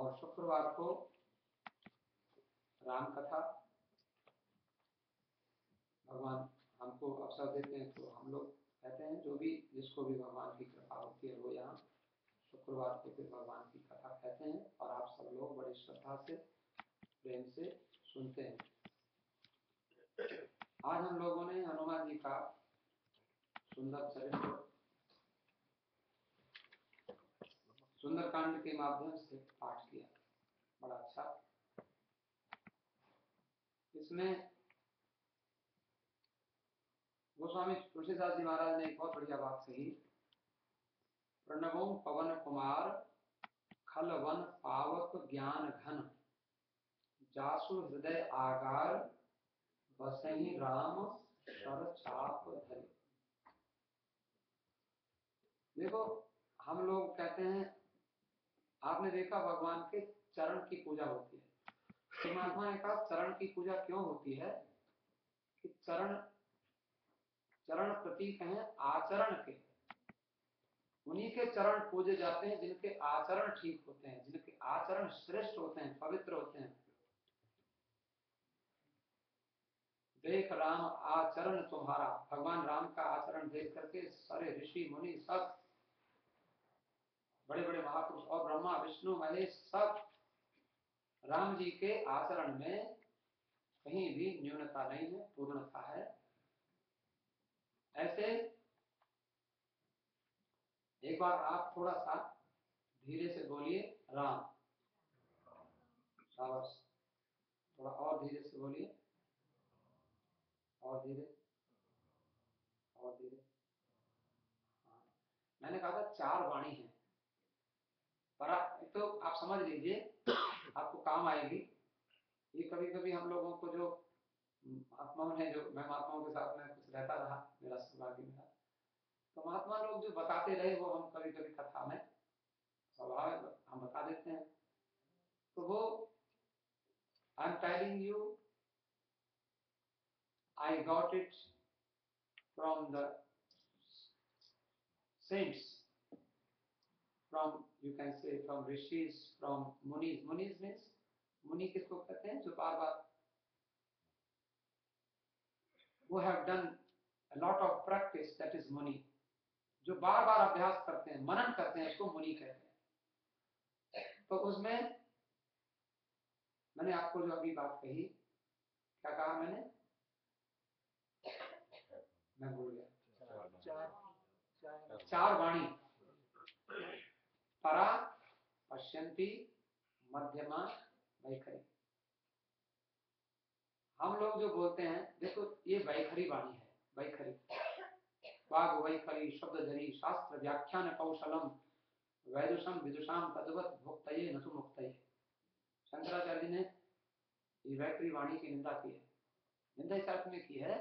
और शुक्रवार को राम कथा भगवान हमको अवसर देते हैं तो हम लोग कहते हैं जो भी जिसको भी भगवान की कृपा होती है वो यहाँ शुक्रवार को फिर भगवान की कथा कहते हैं और आप सब लोग बड़ी श्रद्धा से प्रेम से सुनते हैं। आज हम लोगों ने हनुमान जी का सुंदर चरित्र सुंदरकांड के माध्यम से पाठ किया, बड़ा अच्छा। इसमें गोस्वामी तुलसीदास जी महाराज ने एक बहुत बढ़िया बात कही, प्रणवों पवन कुमार खल वन पावक ज्ञान घन जासु हृदय आकार बसहि राम सर चाप धरे। देखो हम लोग कहते हैं, आपने देखा भगवान के चरण की पूजा होती है, परमात्मा ने कहा चरण की पूजा क्यों होती है कि चरण चरण प्रतीक हैं आचरण के, उन्हीं के चरण पूजे जाते हैं जिनके आचरण ठीक होते हैं, जिनके आचरण श्रेष्ठ होते हैं, पवित्र होते हैं। देख राम आचरण तुम्हारा, भगवान राम का आचरण देख करके सारे ऋषि मुनि सब बड़े बड़े महापुरुष और ब्रह्मा विष्णु महेश सब राम जी के आचरण में कहीं भी न्यूनता नहीं है, पूर्णता है। ऐसे एक बार आप थोड़ा सा धीरे से बोलिए राम, शाबाश, थोड़ा और धीरे से बोलिए, और धीरे, और धीरे। हाँ, मैंने कहा था 4 वाणी है, पर तो आप समझ लीजिए, आपको काम आएगी। ये कभी कभी हम लोगों को जो महात्माओं ने, जो मैं महात्माओं के साथ में कुछ रहता रहा, मेरा सौभाग्य मिला, तो महात्मा लोग जो बताते रहे वो हम कभी कभी कथा में स्वभाव हम बता देते हैं। तो वो I am telling you, I got it from the saints, from you can say from rishis, from munis. Munis means मुनि किसको कहते हैं, जो बार बार वो have done a lot of practice, that is मुनि, जो बार बार अभ्यास करते हैं, मनन करते हैं, उसको मुनि कहते हैं। तो उसमें मैंने आपको जो अभी बात कही, क्या कहा मैंने, मैं भूल गया, 4 वाणी, परा, पश्यंती, मध्यमा, वैखरी। हम लोग जो बोलते हैं, देखो ये वैखरी वाणी है, वैखरी, वाग वैखरी शब्द धरी शास्त्र व्याख्यान कौशलम वैदुषम विदुषाम तद्वत भुक्तये न तु मुक्तये। शंकराचार्य ने ये वैखरी वाणी की निंदा की है। निंदा इस अर्थ में की है,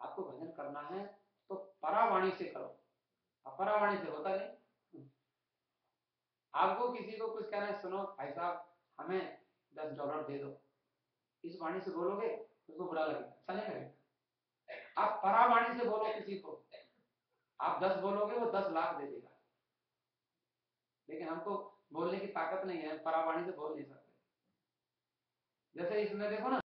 आपको भजन करना है तो परावाणी से करो, अपरावाणी से होता नहीं। आपको किसी को कुछ कहना है, सुनो भाई साहब हमें $10 दे दो, इस वाणी से बोलोगे उसको बुरा लगेगा, अच्छा नहीं लगेगा। आप परावाणी से बोलो किसी को, आप 10 बोलोगे वो 10 लाख दे देगा। लेकिन हमको बोलने की ताकत नहीं है, परावाणी से बोल नहीं सकते। जैसे इसमें देखो ना,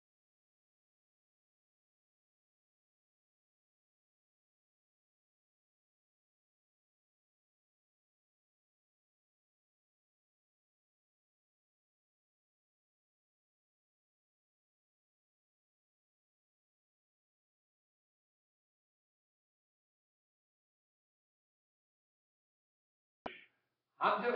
हम जब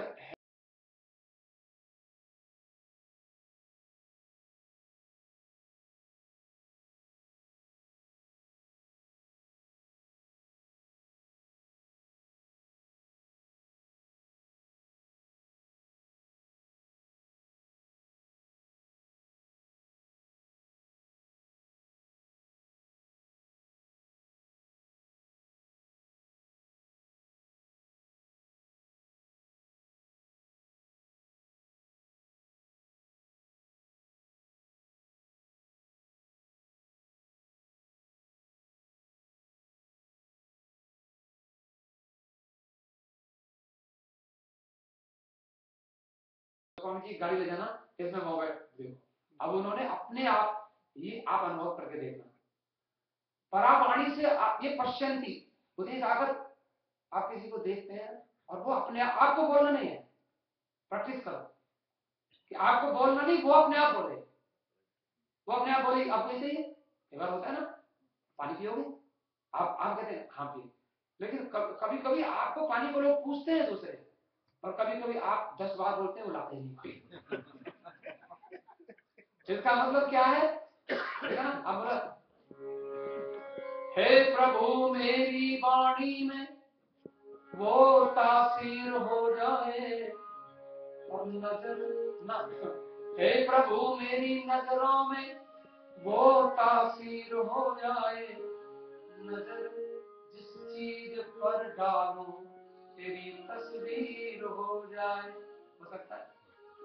स्वामी जी गाड़ी ले जाना, इसमें मोबाइल देखो। अब उन्होंने अपने आप ये आप अनुभव करके देखना, परावाणी से ये पश्यंती बुद्धि अगर आप किसी को देखते हैं और वो अपने आपको बोलना नहीं है, प्रैक्टिस करो कि आपको बोलना नहीं, वो अपने आप बोले, वो अपने आप बोले आपको ये चाहिए। कई बार होता है ना, पानी पियोगे, आप कहते हैं हाँ पिए, लेकिन कभी कभी आपको पानी को लोग पूछते हैं दूसरे, और कभी कभी आप 10 बार बोलते हैं वो लाते नहीं। इसका मतलब क्या है, देखा ना, अब बोला हे प्रभु मेरी वाणी में वो तासीर हो जाए और नजर ना, हे प्रभु मेरी नजरों में वो तासीर हो जाए, नजर जिस चीज पर डालूं तेरी तस्वीर हो जाए। हो सकता है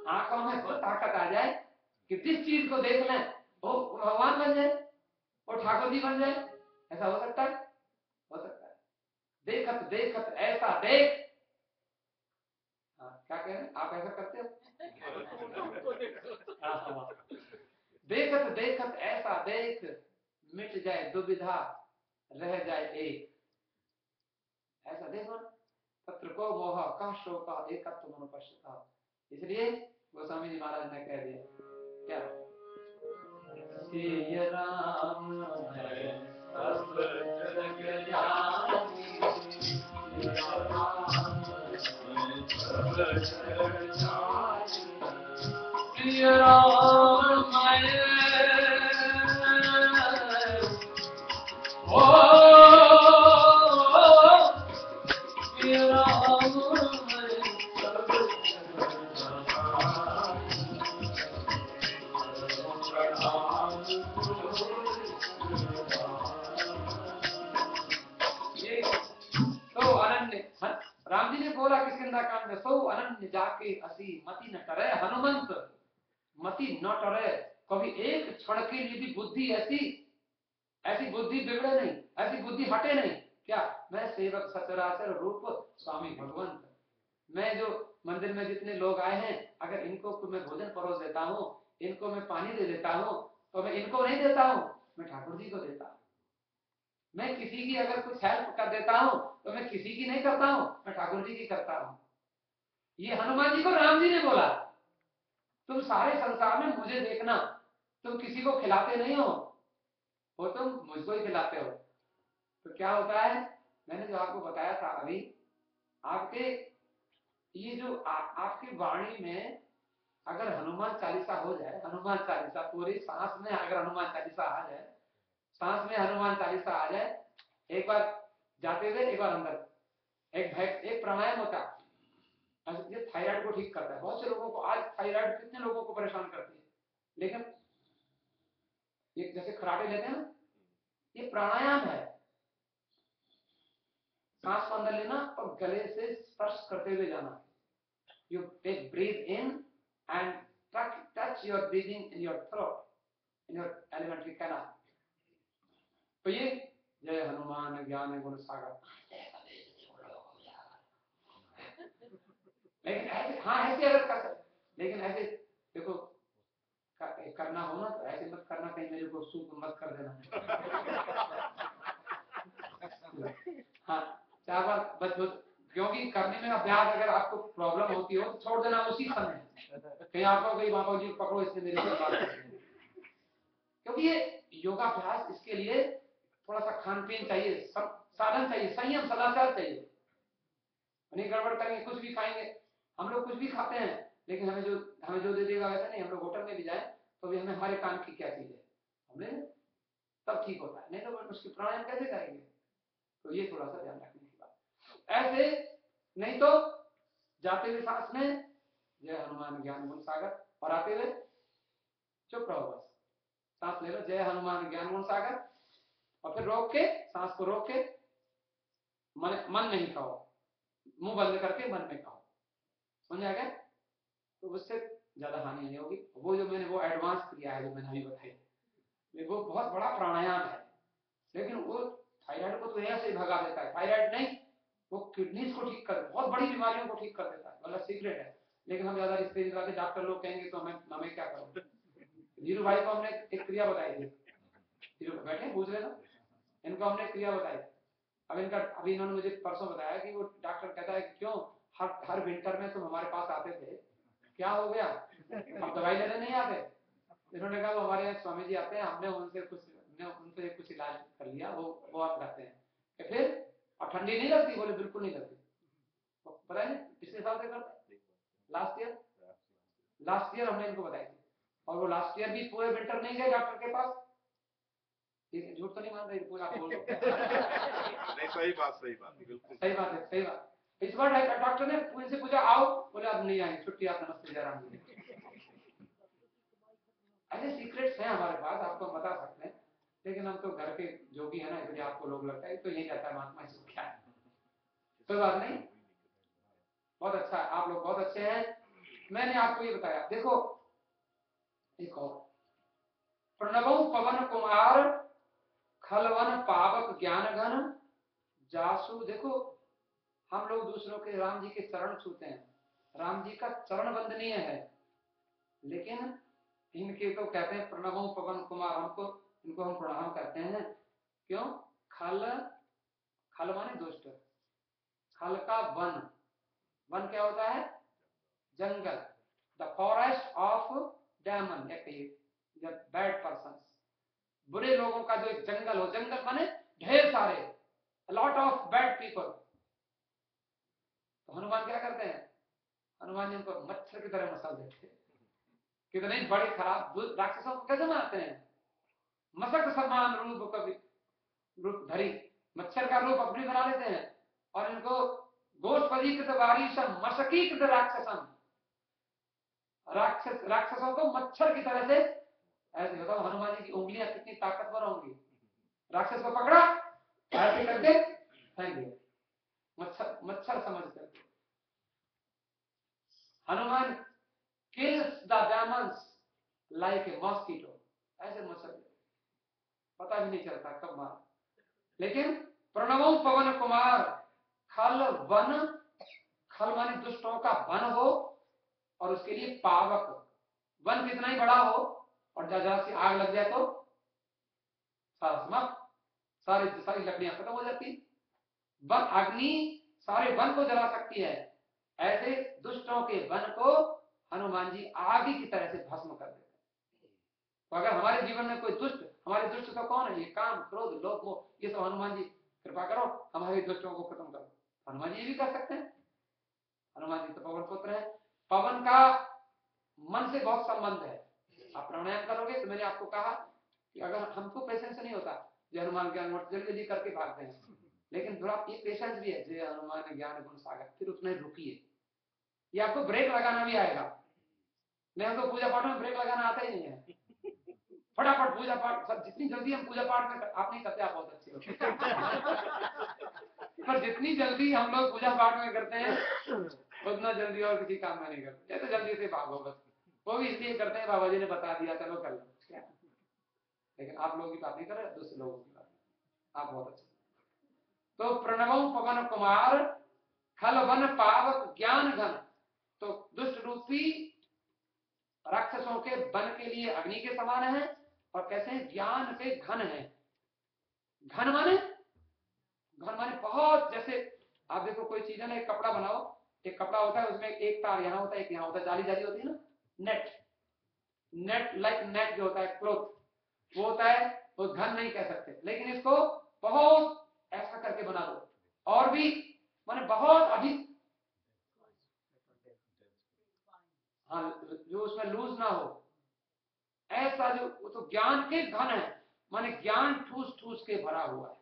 आंखों में वो ताकत आ जाए कि जिस चीज को देख लें वो भगवान बन जाए, वो ठाकुर जी बन जाए। ऐसा हो सकता है, हो सकता है। देखत देखत ऐसा देख, क्या कह रहे हैं आप, ऐसा करते हो? देखत देखत ऐसा देख, मिट जाए दुविधा रह जाए एक। ऐसा देखो, तत्र को मोह का शोक एकत्व मनुपश्यता। इसलिए गोस्वामी जी महाराज ने कह दिया क्या, सिय राम है सब जग जानी, सिय राम राम जी ने बोला किसके अंदर काम में, सो अनन्य जाके असी मति न करे हनुमंत, मति न करे कभी एक क्षण के लिए भी बुद्धि ऐसी बुद्धि बिगड़े नहीं, ऐसी बुद्धि हटे नहीं। क्या, मैं सेवक सचराचर रूप स्वामी भगवंत, मैं जो मंदिर में जितने लोग आए हैं, अगर इनको मैं भोजन परोस देता हूँ, इनको मैं पानी दे देता हूँ, तो मैं इनको नहीं देता हूँ, मैं ठाकुर जी को देता हूँ। मैं किसी की अगर कुछ हेल्प कर देता हूँ तो मैं किसी की नहीं करता हूँ, मैं ठाकुर जी की करता हूँ। ये हनुमान जी को राम जी ने बोला, तुम सारे संसार में मुझे देखना, तुम किसी को खिलाते नहीं हो, वो तुम मुझको ही खिलाते हो। तो क्या होता है, मैंने जो आपको बताया था अभी, आपके ये जो आपकी वाणी में अगर हनुमान चालीसा हो जाए, हनुमान चालीसा पूरी सांस में अगर हनुमान चालीसा आ जाए, सांस में हनुमान चालीसा आ जाए, एक बार जाते हुए एक बार अंदर, एक प्राणायाम होता है, ये थायराइड को ठीक करता है। बहुत से लोगों को आज थायराइड कितने लोगों को परेशान करती है, लेकिन ये जैसे खराटे लेते हैं ना, ये प्राणायाम है। सांस को अंदर लेना और गले से स्पर्श करते हुए जाना। You take breath in and touch your breathing in your throat, in your elementary canal. तो ये जय हनुमान ज्ञान गुण सागर। लेकिन ऐसे, हाँ ऐसे अगर कर सकते, लेकिन ऐसे देखो करना हो ना तो ऐसे मत करना, कहीं मेरे को सूप मत कर देना। हाँ 4 बार बच, क्योंकि करने में अभ्यास अगर आपको प्रॉब्लम होती हो तो छोड़ देना उसी समय, कहीं आपको कहीं बाबा जी पकड़ो इससे मेरे से बात करें। क्योंकि ये योगाभ्यास, इसके लिए थोड़ा सा खान पीन चाहिए, सब साधन चाहिए, संयम सदाचार चाहिए। नहीं गड़बड़ करेंगे, कुछ भी खाएंगे, हम लोग कुछ भी खाते हैं, लेकिन हमें जो दे देगा वैसा नहीं। हम लोग होटल में भी जाए तो भी हमें हमारे काम की क्या चीज है, हमें तब ठीक होता है, नहीं तो उसकी प्राणायाम कैसे करेंगे। तो ये थोड़ा सा ध्यान रखने की बात। ऐसे नहीं तो जाते हुए सांस में जय हनुमान ज्ञान गुण सागर, और आते हुए चुप रहो, बस सांस ले लो जय हनुमान ज्ञान गुण सागर, और फिर रोक के, सांस को रोक के, मन नहीं कहो, मुंह बंद करके मन में कहो, समझ आ गया। तो उससे ज्यादा हानि नहीं होगी। वो जो मैंने वो एडवांस किया है, जो मैंने अभी बताई, वो बहुत बड़ा प्राणायाम है, लेकिन वो थायराइड को तो ऐसे ही भगा देता है। थायराइड नहीं, वो किडनीज को ठीक कर, बहुत बड़ी बीमारियों को ठीक कर देता है, मतलब सीक्रेट है। लेकिन हम ज्यादा रिश्ते नहीं कराते, डॉक्टर लोग कहेंगे तो हमें क्या करो। नीरू भाई को हमने एक क्रिया बताई थी, नीरू बैठे पूछ लेना, इनको हमने क्रिया बताई। अब अभी इन्होंने मुझे परसों बताया कि वो डॉक्टर कहता है कि क्यों हर विंटर में तुम हमारे पास आते थे, क्या हो गया, अब दवाई लेने नहीं आते। इन्होंने कहा वो हमारे यहाँ स्वामी जी आते हैं, हमने उनसे कुछ इलाज कर लिया, वो आप कहते हैं कि फिर अब ठंडी नहीं लगती, बोले बिल्कुल नहीं लगती। पता नहीं पिछले साल से करते, लास्ट ईयर हमने इनको बताई थी, और वो लास्ट ईयर भी पूरे विंटर नहीं गए डॉक्टर के पास। झूठ तो नहीं मान रहे, पूरा आप बोलो। नहीं, सही बात बिल्कुल सही बात है, सही बात। इस बार डॉक्टर ने उनसे पूछा आओ, बोले अब नहीं आएंगे, छुट्टी, आप नमस्ते जरा। ऐसे सीक्रेट्स हैं हमारे पास, आपको हम बता सकते हैं, लेकिन हम तो घर के जो भी है ना, इसलिए आपको लोग लगता है तो यही कहता है महात्मा इसको क्या है, कोई बात नहीं, बहुत अच्छा है, आप लोग बहुत अच्छे हैं। मैंने आपको ये बताया, देखो एक और, प्रणवो पवन कुमार खलवन पावक ज्ञान घन जासु। देखो हम लोग दूसरों के राम जी के चरण छूते हैं, राम जी का चरण वंदनीय है, लेकिन इनके तो कहते हैं प्रणवो पवन कुमार, हमको इनको हम प्रणाम करते हैं, क्यों, खल, खल माने दुष्ट, खल का वन, वन क्या होता है, जंगल, द फॉरेस्ट ऑफ डेमन, या कहिए बैड पर्सन, बुरे लोगों का जो एक जंगल हो, जंगल माने ढेर सारे, लॉट ऑफ बैड पीपल। तो हनुमान क्या करते हैं, हनुमान जी उनको मच्छर की तरह मसल देते हैं, कितने बड़े खराब राक्षसों को कैसे मारते हैं, मसक समान रूप कभी रूप धरी, मच्छर का रूप अपनी बना लेते हैं, और इनको गोष्पदीकृत वारीशम मशकीकृत राक्षसम, राक्षसों को मच्छर की तरह से ऐसे बताओ, हनुमान जी की उंगलियां कितनी ताकतवर होंगी, राक्षस को पकड़ा ऐसे करके फेंक दिया, मच्छर मच्छर समझ करके। Hanuman kills the demons like a mosquito, ऐसे मच्छर पता भी नहीं चलता कब मार। लेकिन प्रणवो पवन कुमार खल वन, खल माने दुष्टों का वन हो, और उसके लिए पावक, वन कितना ही बड़ा हो और जरा सी आग लग जाए तो सारा समाप्त, सारी लकड़ियां खत्म हो जाती, वन अग्नि सारे वन को जला सकती है, ऐसे दुष्टों के वन को हनुमान जी आग की तरह से भस्म कर देते हैं। तो अगर हमारे जीवन में कोई दुष्ट, हमारे दुष्ट तो कौन है, ये काम क्रोध लोभ मोह, ये सब हनुमान जी कृपा करो हमारे दुष्टों को खत्म करो, हनुमान जी भी कर सकते हैं, हनुमान जी तो पवन पुत्र है। पवन का मन से बहुत संबंध है, आप प्राणायाम करोगे तो मैंने आपको कहा कि अगर हमको पेशेंस नहीं होता, जो हनुमान ज्ञान जल्दी जल्दी करके भागते हैं, लेकिन थोड़ा ये पेशेंस भी है, जय हनुमान ज्ञान गुण सागर, फिर उसमें रुकिए, ये आपको ब्रेक लगाना भी आएगा, नहीं तो पूजा पाठ में ब्रेक लगाना आता ही नहीं है, फटाफट पूजा पाठ, सब जितनी जल्दी हम पूजा पाठ में, आप नहीं करते, आप बहुत अच्छे हो, पर जितनी जल्दी हम लोग पूजा पाठ में करते हैं उतना जल्दी और किसी काम में नहीं करते, तो जल्दी से भागो बस, वो भी इसलिए करते हैं बाबा जी ने बता दिया चलो कर लो, लेकिन आप लोगों की बात नहीं कर रहे, दूसरे लोगों की बात, आप बहुत अच्छे। तो प्रणवो पवन कुमार खल वन पावक ज्ञान घन, तो दुष्ट रूपी राक्षसों के वन के लिए अग्नि के समान है, और कैसे ज्ञान के घन है, घन माने बहुत, जैसे आप देखो कोई चीज है ना, एक कपड़ा बनाओ, एक कपड़ा होता है उसमें एक तार यहाँ होता है, एक यहाँ होता है, जाली जाली होती है ना, नेट लाइक नेट जो होता है क्लोथ, वो होता है, वो घन नहीं कह सकते, लेकिन इसको बहुत ऐसा करके बना दो, और भी माने बहुत अधिक, हाँ जो उसमें लूज ना हो, ऐसा जो, वो तो ज्ञान के घन है, माने ज्ञान ठूस ठूस के भरा हुआ है,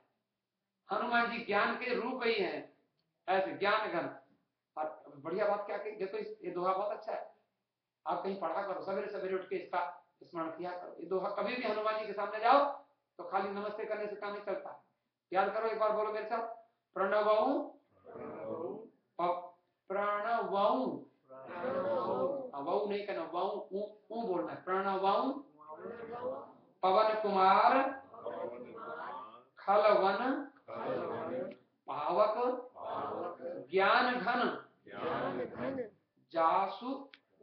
हनुमान जी ज्ञान के रूप ही हैं, ऐसे ज्ञान घन। और बढ़िया बात क्या कि देखो ये दोहा बहुत अच्छा है, आप कहीं पढ़ा करो, सवेरे सवेरे उठ के इसका स्मरण किया करो, ये दोहा कभी भी हनुमान जी के सामने जाओ तो खाली नमस्ते करने से काम नहीं चलता, याद करो, एक बार बोलो मेरे साथ, प्रणवऊ प्रणवऊ, वऊ नहीं कहना, वऊ बोलना है, प्रणवऊ पवन कुमार खल वन पावक ज्ञान घन जासु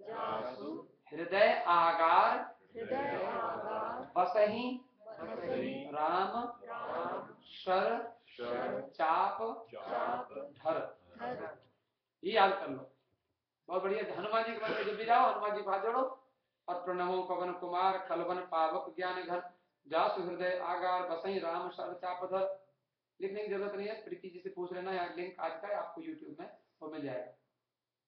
जासु हृदय आगार हृदय आगार बसहि बसहि राम राम शर शर चाप चाप धर। धर। ये याद कर लो, बहुत बढ़िया। हनुमान जी के मंदिर जब भी जाओ हनुमान जी को हाथ जोड़ो और प्रणमो पवन कुमार खलवन पावक ज्ञान घन जासु हृदय आगार बसई राम शर चाप धर। लिखने की जरूरत नहीं है, प्रीति जी से पूछ लेना, यार लिंक आज का है आपको यूट्यूब में वो मिल जाएगा।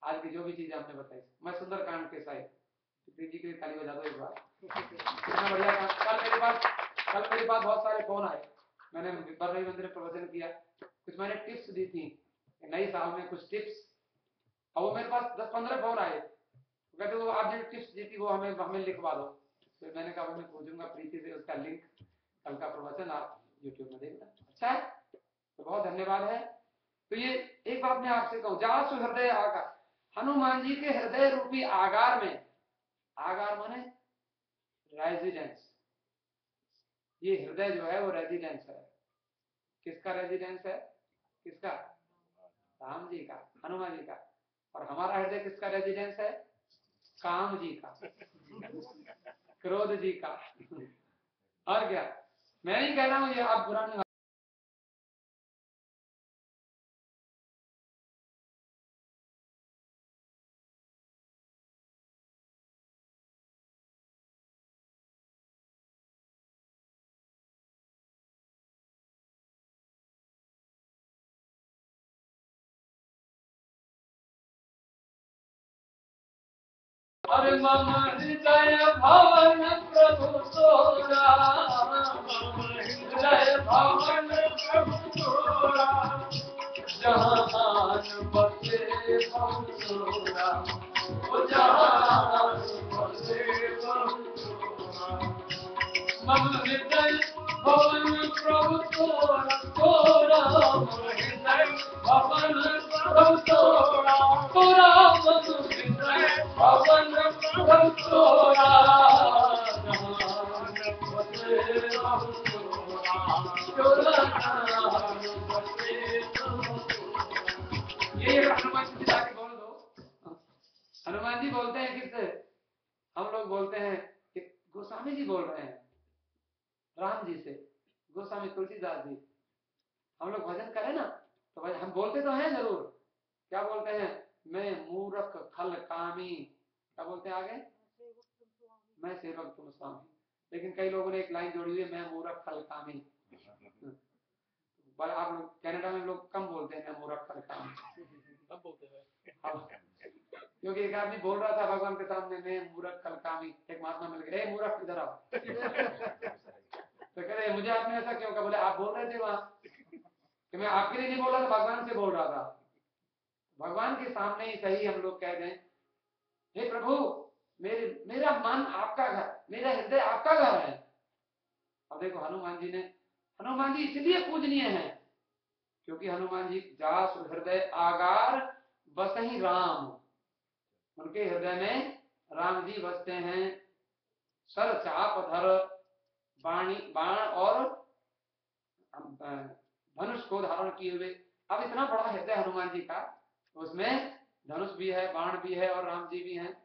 आज की जो भी चीजें आपने बताई, मैं सुंदर कांड के साथ प्रीति जी के लिए ताली बजा दो एक बार। कितना बढ़िया काम। कल मेरे पास बहुत सारे फोन आए, मैंने बर्रई मंदिर में प्रवचन किया, कुछ मैंने टिप्स दी थी नई साल में, कुछ टिप्स, और वो मेरे पास 10-15 फोन आए, कहते वो आप जो टिप्स दी थी वो हमें लिखवा दो। फिर मैंने कहा मैं पूछूंगा प्रीति से, उसका लिंक कल का प्रवचन आप यूट्यूब में देखना। अच्छा है, तो बहुत धन्यवाद है। तो ये एक बात मैं आपसे कहूं, जासु हृदय आगार, हनुमान जी के हृदय रूपी आगार में, आगार माने रेजिडेंस, ये हृदय जो है वो रेजिडेंस है। किसका रेजिडेंस है? किसका? राम जी का, हनुमान जी का। और हमारा हृदय किसका रेजिडेंस है? काम जी का, क्रोध जी का। और क्या, मैं नहीं कह रहा हूं ये आप बुरा नहीं। अरे मम हृदय भवन प्रभु तोरा, हृदय भवन प्रभु तोरा, जहान बसे बहु तोरा, ओ जहान बसे बहु तोरा। मम हृदय भवन प्रभु तोरा, तोरा हृदय भवन प्रभु तोरा, तोरा मम हृदय भवन प्रभु तोरा, जहान बसे बहु तोरा, तोरा जहान बसे बहु तोरा। ये हनुमान जी जाके बोल दो। हनुमान जी बोलते हैं किससे? हम लोग बोलते हैं कि गोस्वामी जी बोल रहे हैं राम जी से, गोस्वामी तुलसीदास जी। हम लोग भजन करें ना तो भाई हम बोलते तो हैं जरूर, क्या बोलते हैं? मैं मूर्ख खल कामी, क्या बोलते हैं आगे? मैं सेवक तुम स्वामी। लेकिन कई लोगों ने एक लाइन जोड़ी हुई है, मैं मूर्ख खल कामी। पर आप लोग कनाडा में लोग कम बोलते हैं मैं मूर्ख खल कामी, कम बोलते हैं। क्योंकि एक आदमी बोल रहा था भगवान के सामने, मैं मूर्ख खल कामी। एक महात्मा मिल गए, मूर्ख इधर आओ। तो कह रहे मुझे आपने ऐसा क्यों कहा? बोले आप बोल रहे थे वहां कि मैं आपके लिए नहीं बोल रहा था, भगवान से बोल रहा था। भगवान के सामने ही सही हम लोग कह दें, हे प्रभु मेरा मन आपका घर, मेरा हृदय आपका घर है। अब देखो हनुमान जी इसलिए पूजनीय हैं क्योंकि हनुमान जी जास हृदय आगार बसहि राम, उनके हृदय में राम जी बसते हैं। सर चाप धर, बाण और धनुष को धारण किए हुए। अब इतना बड़ा हृदय हनुमान जी का, उसमें धनुष भी है, बाण भी है और राम जी भी हैं,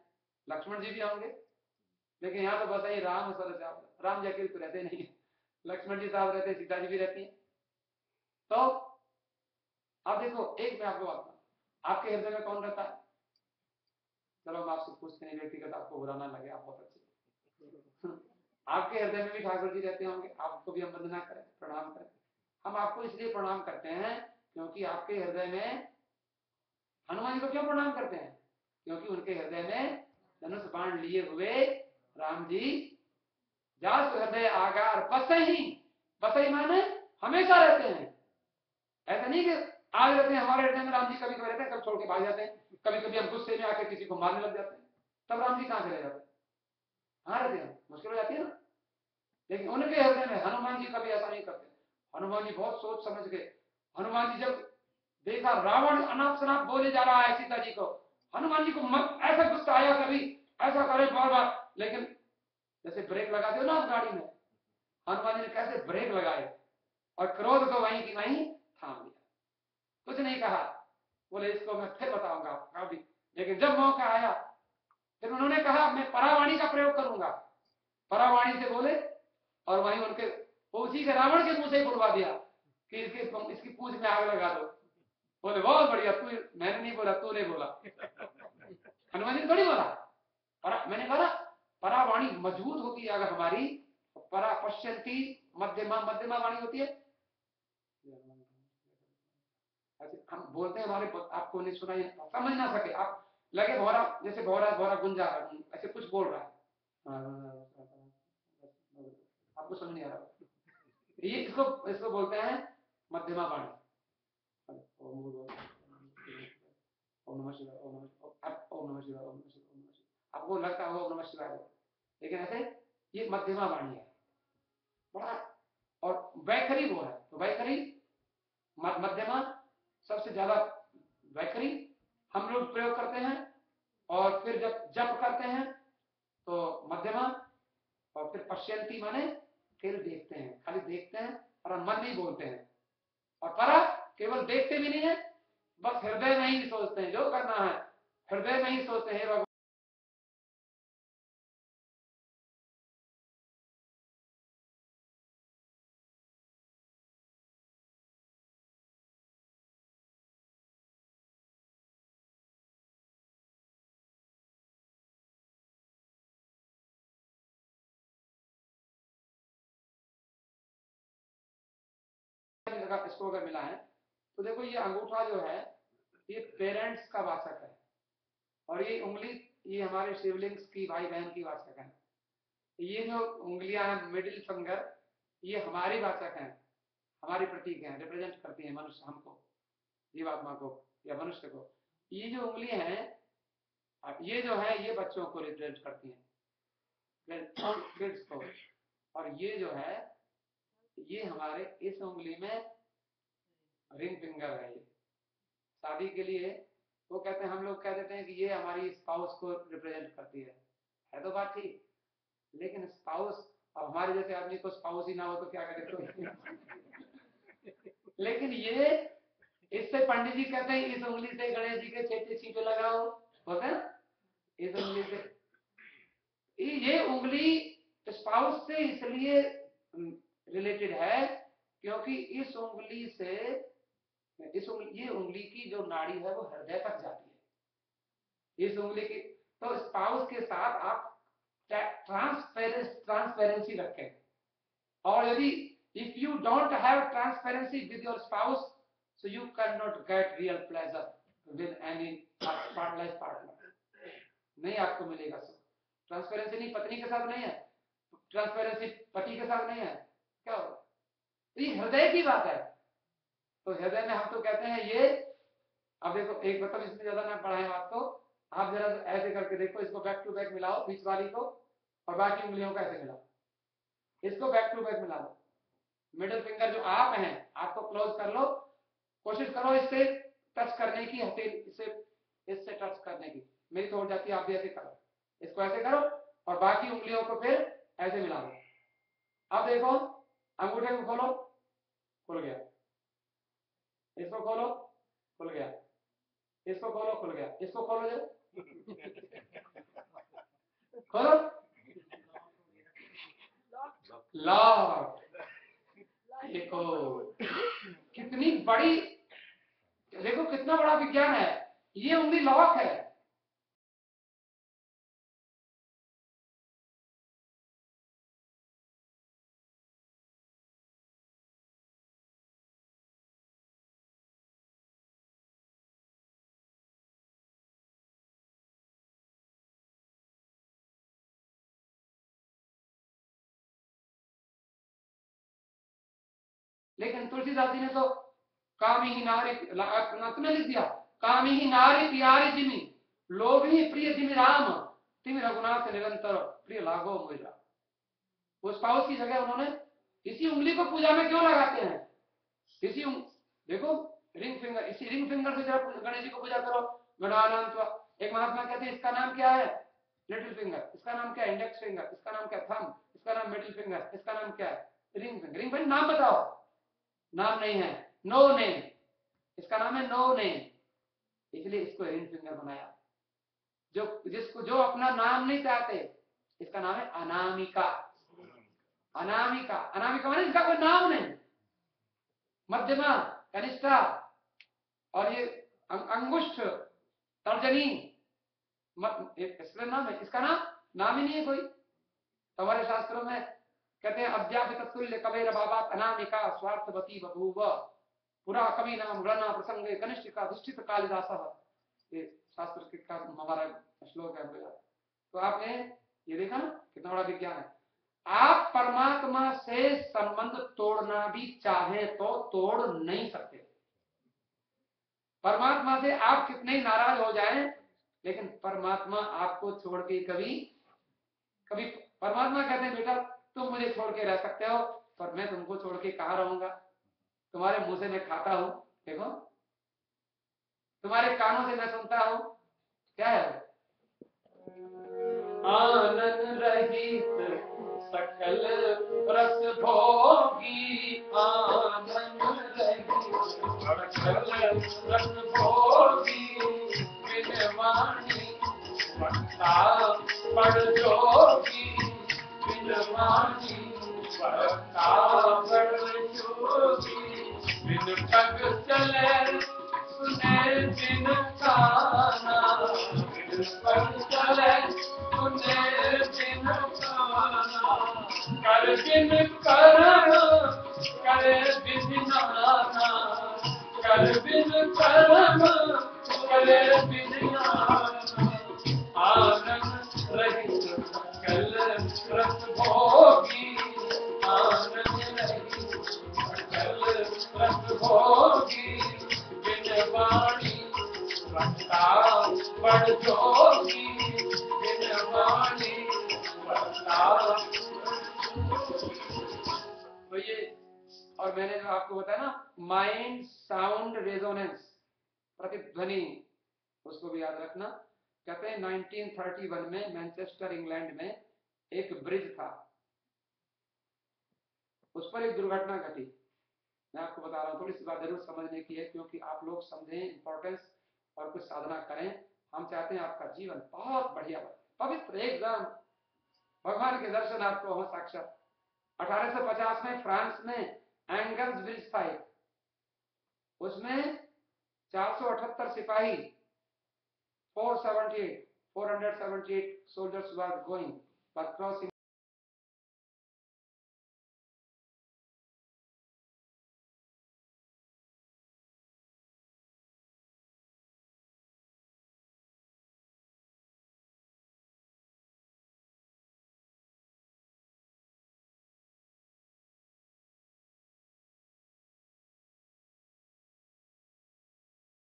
लक्ष्मण जी भी होंगे। लेकिन यहाँ तो बताइए राम सर चाप, राम जी अकेले तो रहते नहीं, लक्ष्मण जी साहब रहते, सीता जी भी रहती है। तो अब देखो एक मैं आपको बात, आपके हृदय में कौन रहता है? चलो हम आपसे पूछते हैं व्यक्तिगत, आपको बुरा ना लगे, आप बहुत अच्छे। आपके हृदय में भी ठाकुर जी रहते होंगे, आपको भी हम वंदना करें, प्रणाम करें। हम आपको इसलिए प्रणाम करते हैं क्योंकि आपके हृदय में, हनुमान जी को क्यों प्रणाम करते हैं? क्योंकि उनके हृदय में धनुष बाण लिए हुए राम जी जास हृदय आगार बसहि, बसहि माने हमेशा रहते हैं। ऐसा नहीं कि आज रहते हैं हमारे हृदय में राम जी, कभी कभी रहते हैं, कल छोड़ के भाग जाते हैं, कभी कभी हम गुस्से में आके किसी को मारने लग जाते हैं, तब राम जी कहां चले जाते हैं? हाँ रहते हैं, मुश्किल हो जाती है ना। लेकिन उनके हृदय में हनुमान जी कभी ऐसा नहीं करते। हनुमान जी बहुत सोच समझ के, हनुमान जी जब देखा रावण अनाप शनाप बोले जा रहा है सीता जी को, हनुमान जी को ऐसा गुस्सा आया, कभी ऐसा करे बार बार, लेकिन जैसे ब्रेक लगाते हो ना आप गाड़ी में, हनुमान जी ने कैसे ब्रेक लगाए और क्रोध को वहीं की वहीं थाम लिया, कुछ नहीं कहा। बोले इसको मैं फिर बताऊंगा, कभी लेकिन जब मौका आया फिर उन्होंने कहा मैं परावाणी का प्रयोग करूंगा, परावाणी से बोले और वहीं उनके उसी के रावण के मुंह से ही बुलवा दिया कि इसकी पूंछ में आग लगा दो। बोले बहुत बढ़िया, तू, मैंने नहीं बोला, तू नहीं बोला, हनुमान जी थोड़ी बोला। मैंने कहा परावाणी मजबूत होती है अगर हमारी, परा पश्यंती मध्यमा, मध्यमा वाणी होती है। हम बोलते हैं हमारे, आपको नहीं सुना, समझ ना सके आप, लगे भौरा, जैसे भौरा भौरा गुंजा ऐसे कुछ बोल रहा है, आपको समझ नहीं आ रहा, ये इसको बोलते हैं मध्यमा वाणी। ओम नमः शिवाय, ओम नमः शिवाय, ओम नमः शिवाय, ओम नमः शिवाय, आपको लगता है ओम नमः शिवाय, लेकिन ऐसे ये मध्यमा वाणी है बड़ा। और वैखरी वो है, तो वैखरी मध्यमा सबसे ज्यादा वैखरी हम लोग प्रयोग करते हैं, और फिर जब जप करते हैं तो मध्यमा, और फिर पश्यंती माने केवल देखते हैं, खाली देखते हैं और मन नहीं बोलते हैं, और परा केवल देखते भी नहीं है, बस हृदय में ही सोचते हैं, जो करना है हृदय में ही सोचते हैं। भगवान इसको अगर मिला है तो देखो ये अंगूठा जो है ये पेरेंट्स का वाचक है, और ये उंगली ये हमारे शिवलिंग्स की भाई बहन की वाचक है। ये जो उंगलियां हैं मिडिल फिंगर, ये हमारी वाचक हैं, हमारी प्रतीक हैं, रिप्रेजेंट करती हैं मनुष्य, हमको, जीवात्मा को या मनुष्य को। ये जो उंगलियां हैं, ये जो है ये बच्चों को रिप्रेजेंट करती हैं, किड्स को, और ये जो है ये हमारे इस उंगली में रिंग फिंगर है। ये शादी के लिए वो कहते हैं, हम लोग कह देते हैं कि ये हमारी स्पाउस को रिप्रेजेंट करती है तो बात ठीक, लेकिन स्पाउस, अब हमारे जैसे आदमी को स्पाउस ही ना हो तो क्या करे तो लेकिन ये, इससे पंडित जी कहते हैं इस उंगली से गणेश जी के 6 छींटे लगाओ, होता है इस उंगली से। ये उंगली स्पाउस से इसलिए रिलेटेड है क्योंकि इस उंगली से, ये उंगली की जो नाड़ी है वो हृदय तक जाती है, इस उंगली की। तो स्पाउस के साथ आप ट्रांसपेरेंसी रखें, और यदि if you don't have transparency with your spouse, so you can not get real pleasure with any partner, नहीं आपको मिलेगा। ट्रांसपेरेंसी नहीं, पत्नी के साथ नहीं है, ट्रांसपेरेंसी पति के साथ नहीं है, क्या होगा? तो ये हृदय की बात है। तो हृदय में हम तो कहते हैं ये, अब देखो एक मतलब इसमें ज्यादा ना पढ़ाएं आपको, आप जरा ऐसे करके देखो, इसको बैक टू बैक मिलाओ, बीच वाली को, और बाकी उंगलियों को ऐसे मिलाओ, इसको बैक टू बैक मिला लो। मिडिल फिंगर जो आप हैं, आपको क्लोज कर लो, कोशिश करो इससे टच करने की, इससे टच करने की, मेरी तो हो जाती है, आप भी ऐसे करो, इसको ऐसे करो, और बाकी उंगलियों को फिर ऐसे मिला लो। अब देखो अंगूठे को खोलो, खुल गया, इसको खोलो, खुल गया, इसको खोलो, खुल गया, इसको खोलो, जो खोलो, लॉक, देखो कितनी बड़ी, देखो कितना बड़ा विज्ञान है, ये उंगली लॉक है। लेकिन तुलसीदास जी ने तो कामी ही नारी में लिख दिया, कामी ही नारी प्यारी जिमी, लोभ ही प्रिय जिमी राम, तिम रघुनाथ निरंतर प्रिय लागो मोरा। उस पाउस की जगह उन्होंने इसी उंगली को पूजा में क्यों लगाते हैं, देखो रिंग फिंगर, इसी रिंग फिंगर से जब गणेश जी को पूजा करो, गणानंत। एक महात्मा कहते हैं इसका नाम क्या है, लिटिल फिंगर, इसका नाम क्या है, इंडेक्स फिंगर, इसका नाम क्या है, थंब, इसका नाम मिडिल फिंगर, इसका नाम क्या है, रिंग फिंगर। रिंग फिंगर नाम बताओ, नाम नहीं है, नो नेम, इसका नाम है नो नेम, इसलिए इसको रिंग फिंगर बनाया। जिसको जो अपना नाम नहीं चाहते, इसका नाम है अनामिका। अनामिका, अनामिका माने इसका कोई नाम नहीं। मध्यमा, कनिष्ठा और ये अंगुष्ठ, तर्जनी, इसलिए नाम है, इसका नाम ही नहीं है कोई। हमारे शास्त्रों में कहते हैं अध्यापित तुल्य कबीर बाबा अनामिका स्वार्थवती बभूव पुरा कवि नाम गणना प्रसंगे कनिष्ठिका अधिष्ठित कालिदास। ये शास्त्र का हमारा श्लोक है। तो आपने ये देखा ना कितना बड़ा विज्ञान है। आप परमात्मा से संबंध तोड़ना भी चाहें तो तोड़ नहीं सकते। परमात्मा से आप कितने नाराज हो जाएं, लेकिन परमात्मा आपको छोड़ के कभी कभी, परमात्मा कहते हैं बेटा तुम मुझे छोड़ के रह सकते हो, पर मैं तुमको छोड़ के कहाँ रहूंगा। तुम्हारे मुंह से मैं खाता हूं, देखो, तुम्हारे कानों से मैं सुनता हूं, क्या है आनंद रहित सकल रस भोगी, आनंद रहित सकल रस भोगी, बिन वाणी वक्ता पढ़ जोगी, बिन वाणी वक्ता पढ़ जोगी, बिन पग चले सुने बिन काना, बिन पग चले सुने बिन काना, कर बिन करण करे बिन नाना, कर बिन करण करे बिन नाना, आनंद रहित सकल रस भोगी, आनंद रहित सकल रस भोगी, बिन वाणी वक्ता पढ़ जोगी, बिन वाणी वक्ता। तो ये, और मैंने जो आपको बताया ना माइंड साउंड रेजोनेंस, प्रतिध्वनि, उसको भी याद रखना। कहते हैं 1931 में मैनचेस्टर इंग्लैंड में एक ब्रिज था, उस पर एक दुर्घटना घटी। मैं आपको बता रहा हूं, थोड़ी सी बात जरूर समझने की है, क्योंकि आप लोग समझें इंपॉर्टेंस और कुछ साधना करें। हम चाहते हैं आपका जीवन बहुत बढ़िया बने, पवित्र एकदम, भगवान के दर्शन आपको हो साक्षात। 1850 में फ्रांस में एंगल्स ब्रिज था, उसमें 478 सिपाही, 478 soldiers were going but crossing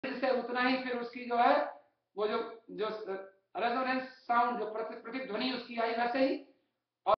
से उतना ही फिर उसकी जो है वो जो रेजोनेंस साउंड, जो प्रतिध्वनि उसकी आई वैसे ही। और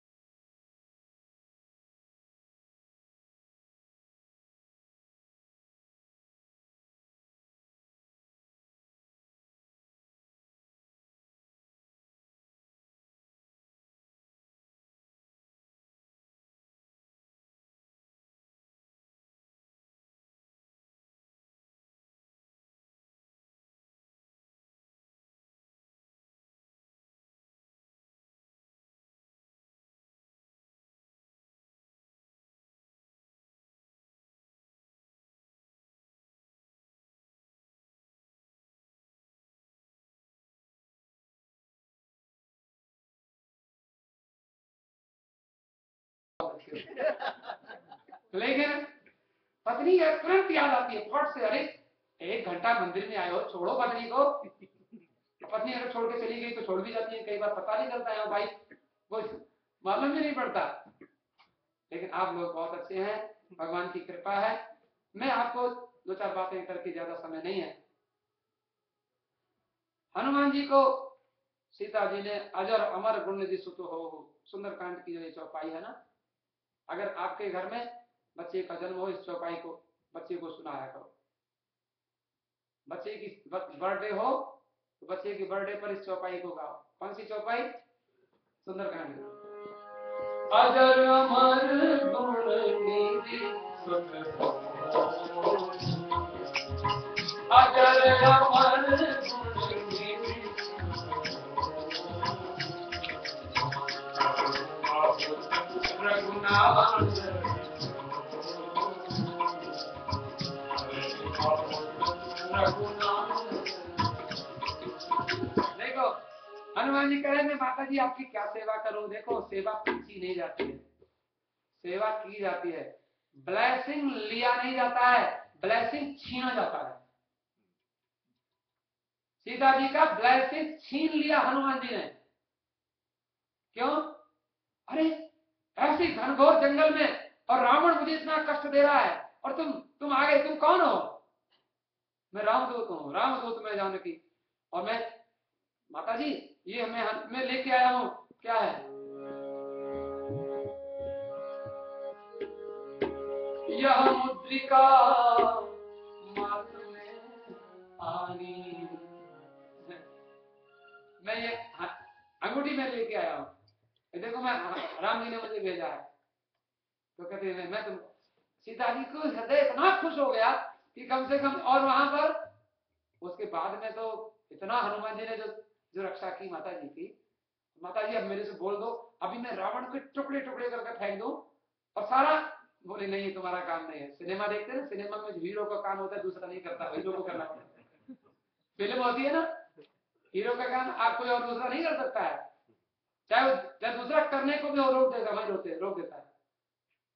लेकिन पत्नी है तुरंत याद आती है फट से, अरे 1 घंटा मंदिर में आए हो, छोड़ो पत्नी को। पत्नी अगर छोड़ के चली गई तो छोड़ भी जाती है, कई बार पता नहीं चलता है भाई, वो मालूम भी नहीं पड़ता। लेकिन आप लोग बहुत अच्छे हैं, भगवान की कृपा है। मैं आपको 2-4 बातें करके, ज्यादा समय नहीं है। हनुमान जी को सीता जी ने अजर अमर गुण निधि सुत हो, सुंदरकांड की जो ये चौपाई है ना, अगर आपके घर में बच्चे का जन्म हो, इस चौपाई को बच्चे को सुनाया करो। बच्चे की बर्थडे हो तो बच्चे की बर्थडे पर इस चौपाई को गाओ। कौन सी चौपाई? सुंदरकांड। अजर अमर गुण निधि सुत हो, अजर अमर गुण निधि सुत हो, रघुनाथ देखो हनुमान जी कह रहे हैं माता जी आपकी क्या सेवा करूं। देखो सेवा पूछी नहीं जाती है, सेवा की जाती है। ब्लेसिंग लिया नहीं जाता है, ब्लेसिंग छीना जाता है। सीता जी का ब्लेसिंग छीन लिया हनुमान जी ने। क्यों? अरे ऐसी घनघोर जंगल में और रावण मुझे इतना कष्ट दे रहा है और तुम आ गए। तुम कौन हो? मैं रामदूत हूँ, रामदूत मैं जानकी। और मैं माता जी ये मैं लेके आया हूँ। क्या है? यह मुद्रिका मात में आनी। मैं ये अंगूठी में लेके आया हूँ। देखो मैं राम जी ने मुझे भेजा है। तो कहते हैं मैं तुम सीता जी को हृदय इतना खुश हो गया कि कम से कम। और वहां पर उसके बाद में तो इतना हनुमान जी ने जो रक्षा की माता जी की। माता जी अब मेरे से बोल दो, अभी मैं रावण को टुकड़े टुकड़े करके फेंक दूं और सारा। बोले नहीं तुम्हारा काम नहीं है। सिनेमा देखते हैं ना, सिनेमा में हीरो का काम होता है, दूसरा नहीं करता, हीरो को करना पड़ता है। फिल्म होती है ना, हीरो का काम आप कोई और दूसरा नहीं कर सकता है। चाहे दूसरा करने को भी रोक देगा, वही रोक देता है।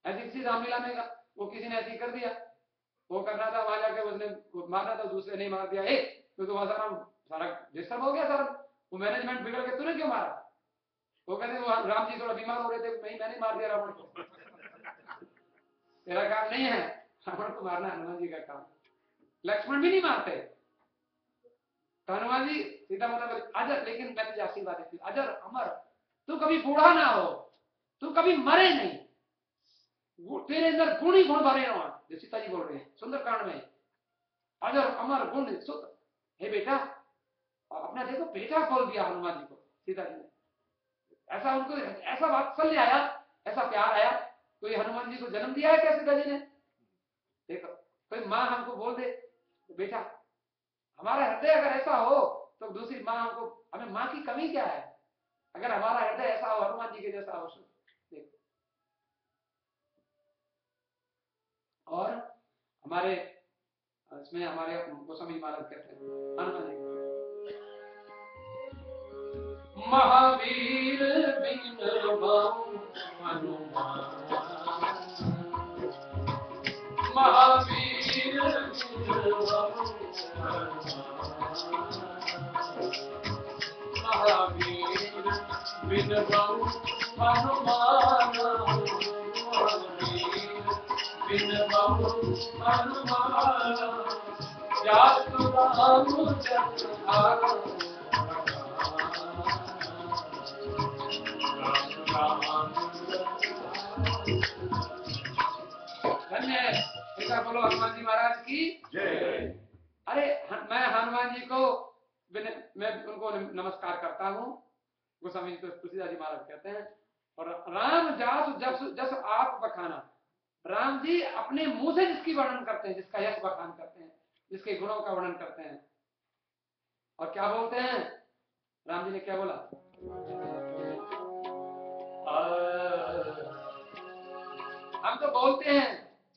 ऐसी किसी रामलीला में वो किसी ने ऐसी कर दिया, वो करना था, वहां जाके उसने मारना था, दूसरे नहीं मार दिया। तो वहां सारा डिस्टर्ब हो गया सारा, वो मैनेजमेंट बिगड़ के तूने क्यों मारा? वो कहते वो राम जी थोड़ा बीमार हो रहे थे, मैंने मार दिया रावण को। तेरा काम नहीं है रावण को मारना, हनुमान जी का काम। लक्ष्मण भी नहीं मारते। तो हनुमान जी सीता माता बोले अजर, लेकिन मैं तुझे आशीर्वाद देती हूँ, अजर अमर, तू कभी बूढ़ा ना हो, तू कभी मरे नहीं, तेरे अंदर गुण ही गुण भरे हो। जो सीता जी बोल रहे हैं सुंदरकांड में, अजर अमर गुण सुत। हे बेटा, अपना देखो बेटा बोल दिया हनुमान जी को सीता जी ने। ऐसा उनको ऐसा वात्सल्य आया, ऐसा प्यार आया। कोई हनुमान जी को जन्म दिया है क्या सीता जी ने? देखो कोई माँ हमको बोल दे बेटा, हमारा हृदय अगर ऐसा हो तो दूसरी माँ हमको, हमें माँ की कमी क्या है? अगर हमारा हृदय ऐसा हो हनुमान जी के जैसा हो। देखो और हमारे इसमें हमारे गोस्वामी महाराज कहते हैं हनुमान जी महावीर बिन हनुमान, महावीर महावीर बिन हनुमान, बिन हनुमान जातु राम जस आरा। धन्य ऐसा बोलो हनुमान जी महाराज की जय। अरे मैं हनुमान जी को मैं उनको नमस्कार करता हूँ। गोस्वामी तुलसीदास जी महाराज कहते हैं, और राम जासु जस आप बखाना। राम जी अपने मुंह से जिसकी वर्णन करते हैं, जिसका यश बखान करते हैं, जिसके गुणों का वर्णन करते हैं। और क्या बोलते हैं? राम जी ने क्या बोला? हम तो बोलते हैं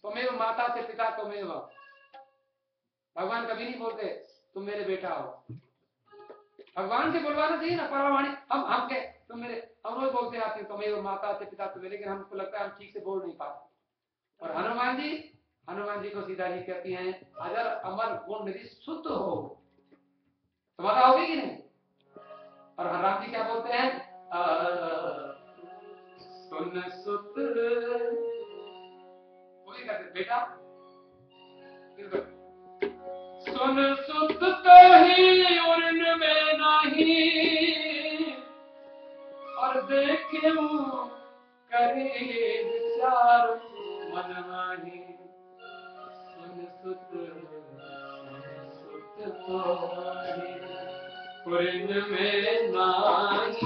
तुमेव माता से पिता तुमेव। भगवान कभी नहीं बोलते तुम मेरे बेटा हो। भगवान से बोलवाना चाहिए ना, परावाणी। हम के तुम मेरे, हम रोज बोलते आते हैं तुमेव माता से पिता तुम्हें, लेकिन हमको लगता है हम ठीक से बोल नहीं पाते। और हनुमान जी को सीता जी कहती हैं अजर अमर गुण निधि शुद्ध हो। तो माता होगी कि नहीं? और राम जी क्या बोलते हैं? सुन सुत, वही कहते बेटा। सुन सुत कही उर्न में नहीं, और देखे करे विचार मन माही। सुन सुत उर्न में नहीं,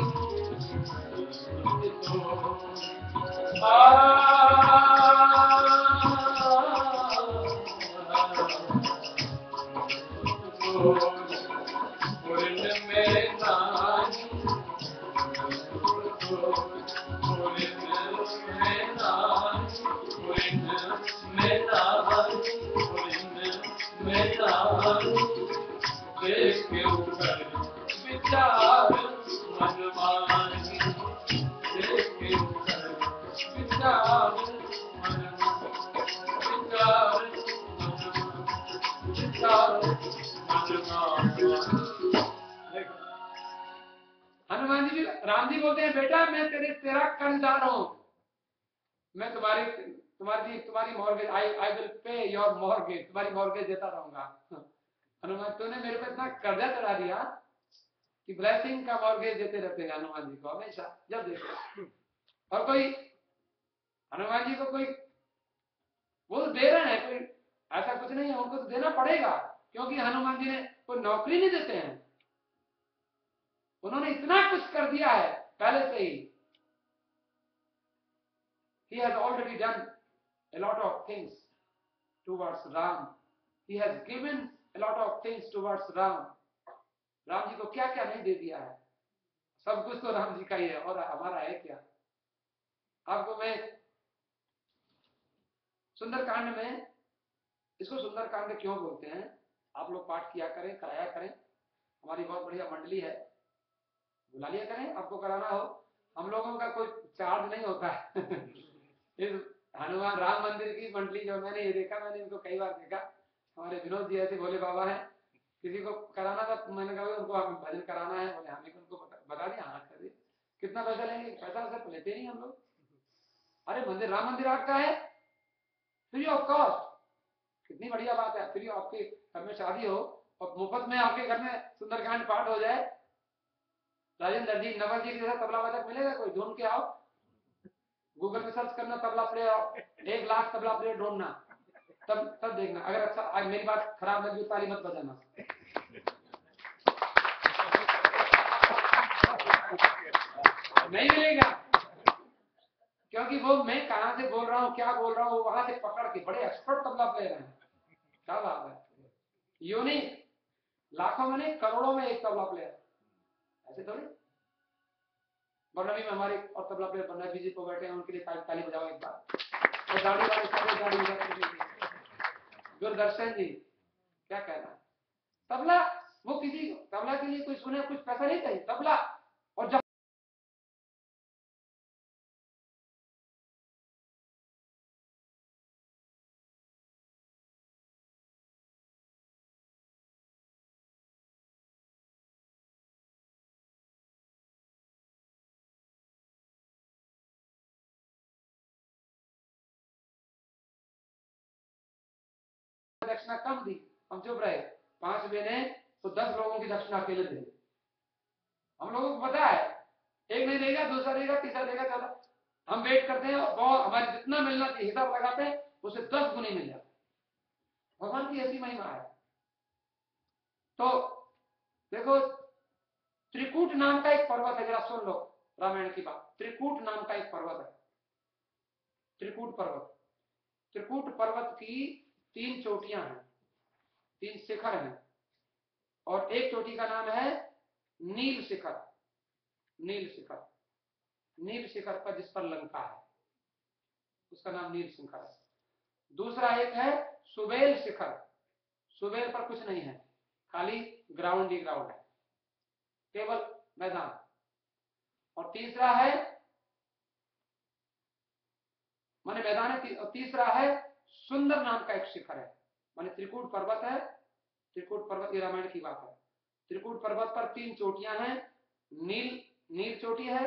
बोलते हैं बेटा मैं तेरा कर्जदार हूं, मैं तुम्हारी mortgage, I will pay your mortgage, तुम्हारी मॉर्गेज देता रहूंगा। हनुमान तूने मेरे पे इतना कर्जा चढ़ा दिया कि ब्लेसिंग का मॉर्गेज देते रहते हैं हनुमान जी को हमेशा, जब देखो। और कोई हनुमान जी को कोई वो तो दे रहे हैं, कोई ऐसा कुछ नहीं है, उनको तो देना पड़ेगा, क्योंकि हनुमान जी ने कोई नौकरी नहीं देते हैं, उन्होंने इतना कुछ कर दिया है पहले से ही। He has already done a lot of things towards Ram. He has given a lot of things towards Ram. Ram ji को क्या क्या नहीं दे दिया है, सब कुछ तो राम जी का ही है, और हमारा है क्या। आपको मैं सुंदरकांड में, इसको सुंदरकांड क्यों बोलते हैं, आप लोग पाठ किया करें, कराया करें, हमारी बहुत बढ़िया मंडली है, बुला लिया करें, आपको कराना हो, हम लोगों का कोई चार्ज नहीं होता है। इस हनुमान राम मंदिर की मंडली जो मैंने ये देखा, मैंने इनको कई बार देखा, हमारे विनोद जी ऐसे भोले बाबा हैं, किसी को कराना था, मैंने कहा उनको भजन कराना है, बोले हमें उनको बता दिया, हाँ कर दिया, कितना पैसा लेंगे, पैसा वैसा तो लेते नहीं हम लोग। अरे मंदिर, राम मंदिर आपका है, फ्री ऑफ कॉस्ट, कितनी बढ़िया बात है, फ्री, आपके घर में शादी हो और मुफ्त में आपके घर में सुंदरकांड पाठ हो जाए। राजेंद्र जी, नवल जी जैसा तबला वादक मिलेगा कोई, ढूंढ के आओ, गूगल में सर्च करना तबला प्लेयर, 1 लाख तबला प्लेयर ढूंढना, तब देखना। अगर अच्छा, आज मेरी बात खराब लगी ताली मत बजाना, नहीं मिलेगा, क्योंकि वो मैं कहां से बोल रहा हूँ, क्या बोल रहा हूँ, वहां से पकड़ के बड़े एक्सपर्ट तबला प्लेयर हैं, क्या बात है, यूनिक, लाखों में नहीं करोड़ों में एक तबला प्लेयर, ऐसे थोड़ी। बर्नवी में हमारे और तबला प्लेयर बर्नवी जी को बैठे हैं, उनके लिए ताली बजाओ एक बार, और दाढ़ी वाले सारे दाढ़ी, दूरदर्शन जी क्या कहना, तबला, वो किसी तबला के लिए कोई सुने, कुछ पैसा नहीं चाहिए, तबला, और जब दक्षिणा कम दी, हम चुप रहे, 5 बहने तो 10 लोगों की दक्षिणा अकेले दे, हम लोगों को पता है, एक नहीं देगा, दूसरा देगा, तीसरा देगा, चौथा, हम वेट करते हैं और हमारे जितना मिलना चाहिए हिसाब लगाते हैं, उसे 10 गुनी मिल जाता है, भगवान की ऐसी महिमा है। तो देखो, त्रिकूट नाम का एक पर्वत है, जरा सुन लो रामायण की बात, त्रिकूट नाम का एक पर्वत है, त्रिकूट पर्वत, त्रिकूट पर्वत की 3 चोटियां हैं, 3 शिखर हैं, और एक चोटी का नाम है नील शिखर, नील शिखर, नील शिखर पर जिस पर लंका है उसका नाम नील शिखर है। दूसरा एक है सुबेल शिखर, सुबेल पर कुछ नहीं है, खाली ग्राउंड ही ग्राउंड है, केवल मैदान। और तीसरा है, माने मैदान है, और तीसरा है सुंदर नाम का एक शिखर है, माने त्रिकूट पर्वत है, त्रिकूट पर्वत, ये रामायण की बात है, त्रिकूट पर्वत पर 3 चोटियां हैं, नील चोटी है,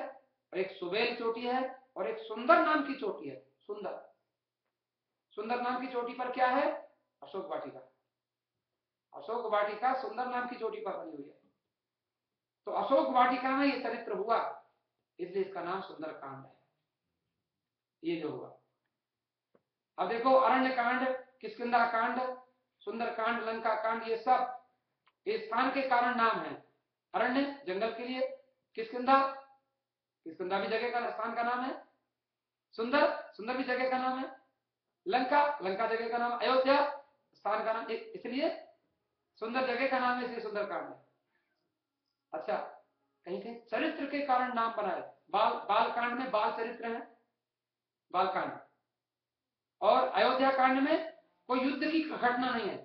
और एक सुबेल चोटी है, और एक सुंदर नाम की चोटी है, सुंदर नाम की चोटी पर क्या है, अशोक वाटिका, अशोक वाटिका सुंदर नाम की चोटी पर बनी हुई है। तो अशोक वाटिका में ये चरित्र हुआ, इसलिए इसका नाम सुंदरकांड है, ये जो हुआ। अब देखो, अरण्य कांड, किष्किंधा कांड, सुंदरकांड, लंका कांड, ये सब इस स्थान के कारण नाम है। अरण्य जंगल के लिए, किष्किंधा भी जगह का, स्थान का नाम है, सुंदर भी जगह का नाम है, लंका जगह का नाम, अयोध्या स्थान का नाम, इसलिए सुंदर जगह का नाम है, इसलिए सुंदरकांड है। अच्छा, कहीं कहीं चरित्र के कारण नाम बनाए, बाल कांड में बाल चरित्र है, बाल कांड, और अयोध्या कांड में कोई युद्ध की घटना नहीं है,